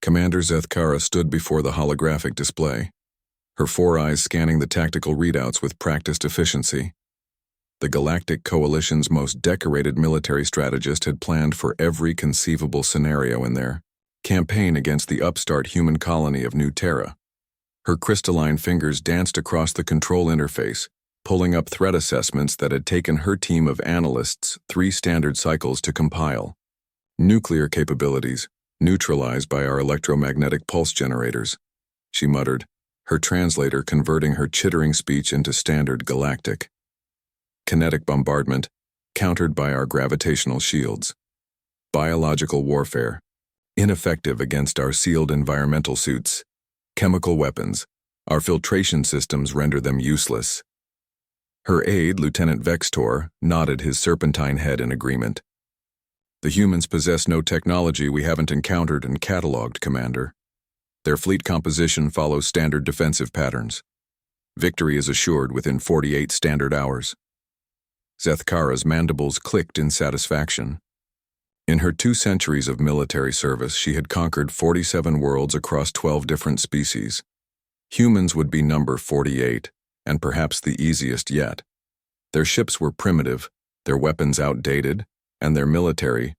Commander Zethkara stood before the holographic display, her four eyes scanning the tactical readouts with practiced efficiency. The Galactic Coalition's most decorated military strategist had planned for every conceivable scenario in their campaign against the upstart human colony of New Terra. Her crystalline fingers danced across the control interface, pulling up threat assessments that had taken her team of analysts 3 standard cycles to compile. Nuclear capabilities, neutralized by our electromagnetic pulse generators, she muttered, her translator converting her chittering speech into standard galactic. Kinetic bombardment, countered by our gravitational shields. Biological warfare, ineffective against our sealed environmental suits. Chemical weapons, our filtration systems render them useless. Her aide, Lieutenant Vextor, nodded his serpentine head in agreement. The humans possess no technology we haven't encountered and cataloged, Commander. Their fleet composition follows standard defensive patterns. Victory is assured within 48 standard hours. Zethkara's mandibles clicked in satisfaction. In her 2 centuries of military service, she had conquered 47 worlds across 12 different species. Humans would be number 48, and perhaps the easiest yet. Their ships were primitive, their weapons outdated, and their military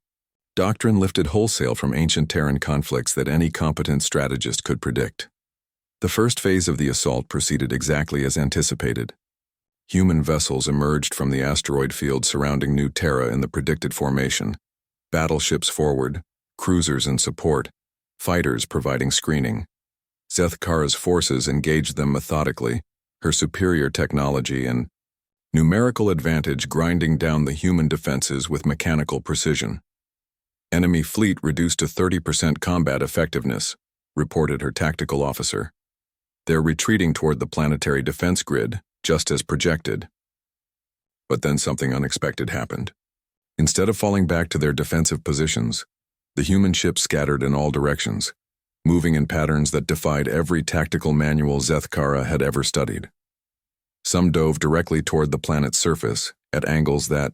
doctrine lifted wholesale from ancient Terran conflicts that any competent strategist could predict. The first phase of the assault proceeded exactly as anticipated. Human vessels emerged from the asteroid field surrounding New Terra in the predicted formation. Battleships forward, cruisers in support, fighters providing screening. Zethkara's forces engaged them methodically, her superior technology and numerical advantage grinding down the human defenses with mechanical precision. Enemy fleet reduced to 30% combat effectiveness, reported her tactical officer. They're retreating toward the planetary defense grid, just as projected. But then something unexpected happened. Instead of falling back to their defensive positions, the human ships scattered in all directions, moving in patterns that defied every tactical manual Zethkara had ever studied. Some dove directly toward the planet's surface, at angles that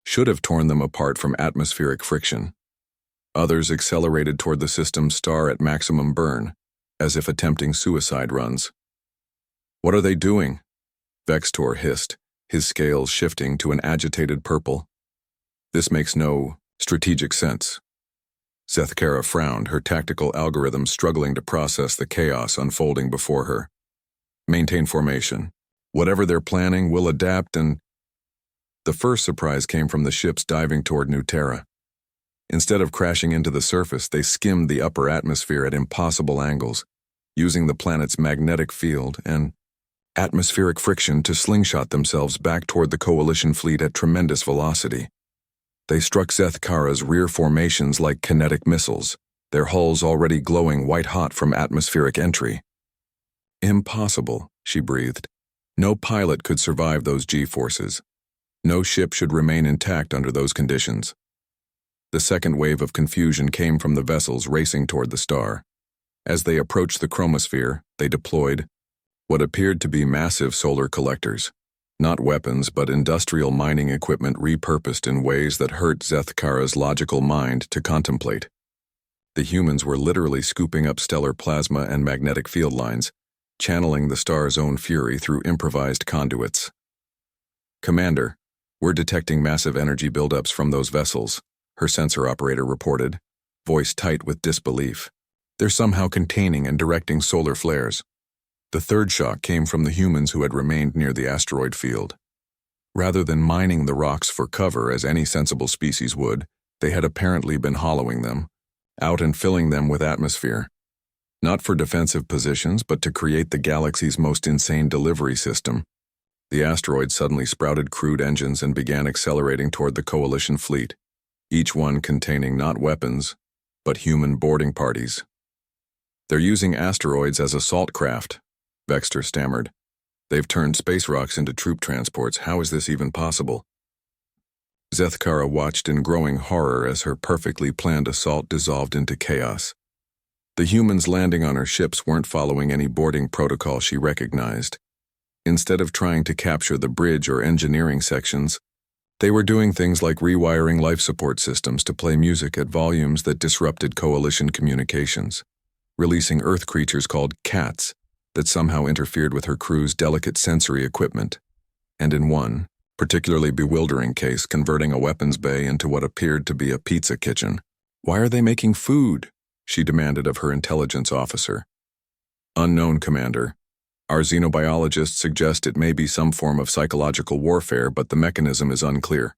should have torn them apart from atmospheric friction. Others accelerated toward the system's star at maximum burn, as if attempting suicide runs. "What are they doing?" Vextor hissed, his scales shifting to an agitated purple. "This makes no strategic sense." Zethkara frowned, her tactical algorithms struggling to process the chaos unfolding before her. "Maintain formation. Whatever they're planning, we'll adapt and—" The first surprise came from the ships diving toward New Terra. Instead of crashing into the surface, they skimmed the upper atmosphere at impossible angles, using the planet's magnetic field and atmospheric friction to slingshot themselves back toward the Coalition fleet at tremendous velocity. They struck Zethkara's rear formations like kinetic missiles, their hulls already glowing white-hot from atmospheric entry. "Impossible," she breathed. "No pilot could survive those G-forces. No ship should remain intact under those conditions." The second wave of confusion came from the vessels racing toward the star. As they approached the chromosphere, they deployed what appeared to be massive solar collectors. Not weapons, but industrial mining equipment repurposed in ways that hurt Zethkara's logical mind to contemplate. The humans were literally scooping up stellar plasma and magnetic field lines, channeling the star's own fury through improvised conduits. "Commander, we're detecting massive energy buildups from those vessels," her sensor operator reported, voice tight with disbelief. "They're somehow containing and directing solar flares." The third shock came from the humans who had remained near the asteroid field. Rather than mining the rocks for cover as any sensible species would, they had apparently been hollowing them, out and filling them with atmosphere. Not for defensive positions, but to create the galaxy's most insane delivery system. The asteroid suddenly sprouted crude engines and began accelerating toward the Coalition fleet, each one containing not weapons, but human boarding parties. "They're using asteroids as assault craft," Vextor stammered. "They've turned Space Orcs into troop transports. How is this even possible?" Zethkara watched in growing horror as her perfectly planned assault dissolved into chaos. The humans landing on her ships weren't following any boarding protocol she recognized. Instead of trying to capture the bridge or engineering sections, they were doing things like rewiring life support systems to play music at volumes that disrupted Coalition communications. releasing Earth creatures called cats that somehow interfered with her crew's delicate sensory equipment, and in one particularly bewildering case converting a weapons bay into what appeared to be a pizza kitchen. "Why are they making food?" she demanded of her intelligence officer. "Unknown, Commander. Our xenobiologists suggest it may be some form of psychological warfare, but the mechanism is unclear."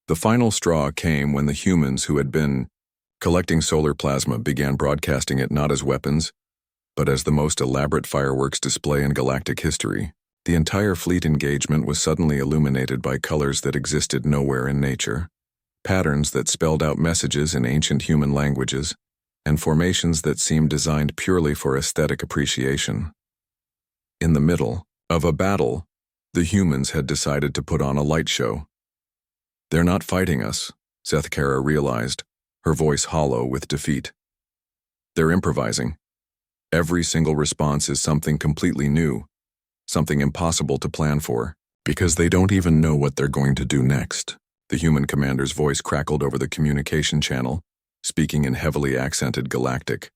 The final straw came when the humans who had been collecting solar plasma began broadcasting it not as weapons, but as the most elaborate fireworks display in galactic history. The entire fleet engagement was suddenly illuminated by colors that existed nowhere in nature, patterns that spelled out messages in ancient human languages, and formations that seemed designed purely for aesthetic appreciation. In the middle of a battle, the humans had decided to put on a light show. "They're not fighting us," Zethkara realized, her voice hollow with defeat. "They're improvising. Every single response is something completely new, something impossible to plan for, because they don't even know what they're going to do next." The human commander's voice crackled over the communication channel, speaking in heavily accented Galactic.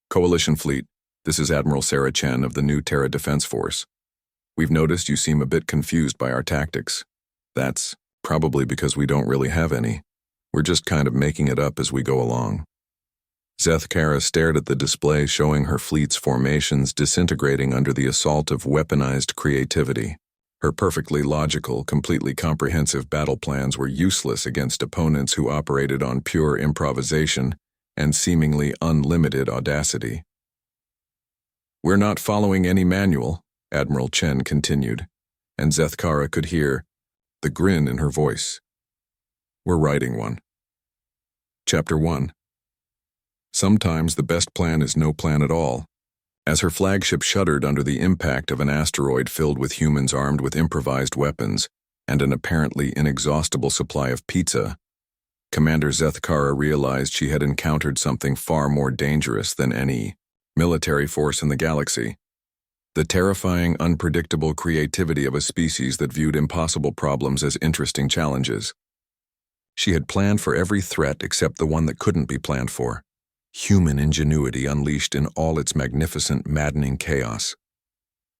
"Coalition Fleet, this is Admiral Sarah Chen of the New Terra Defense Force. We've noticed you seem a bit confused by our tactics. That's probably because we don't really have any. We're just kind of making it up as we go along." Zethkara stared at the display showing her fleet's formations disintegrating under the assault of weaponized creativity. Her perfectly logical, completely comprehensive battle plans were useless against opponents who operated on pure improvisation and seemingly unlimited audacity. "We're not following any manual," Admiral Chen continued, and Zethkara could hear the grin in her voice. "We're writing one." Chapter 1. Sometimes the best plan is no plan at all. As her flagship shuddered under the impact of an asteroid filled with humans armed with improvised weapons and an apparently inexhaustible supply of pizza, Commander Zethkara realized she had encountered something far more dangerous than any military force in the galaxy. The terrifying, unpredictable creativity of a species that viewed impossible problems as interesting challenges. She had planned for every threat except the one that couldn't be planned for. Human ingenuity unleashed in all its magnificent, maddening chaos.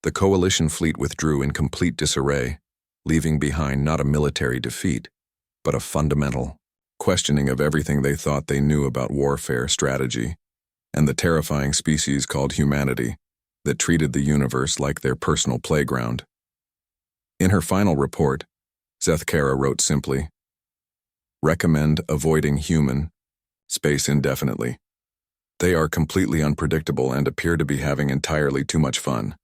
The coalition fleet withdrew in complete disarray, leaving behind not a military defeat, but a fundamental questioning of everything they thought they knew about warfare strategy, and the terrifying species called humanity that treated the universe like their personal playground. In her final report, Zethkara wrote simply, "Recommend avoiding human space indefinitely. They are completely unpredictable and appear to be having entirely too much fun."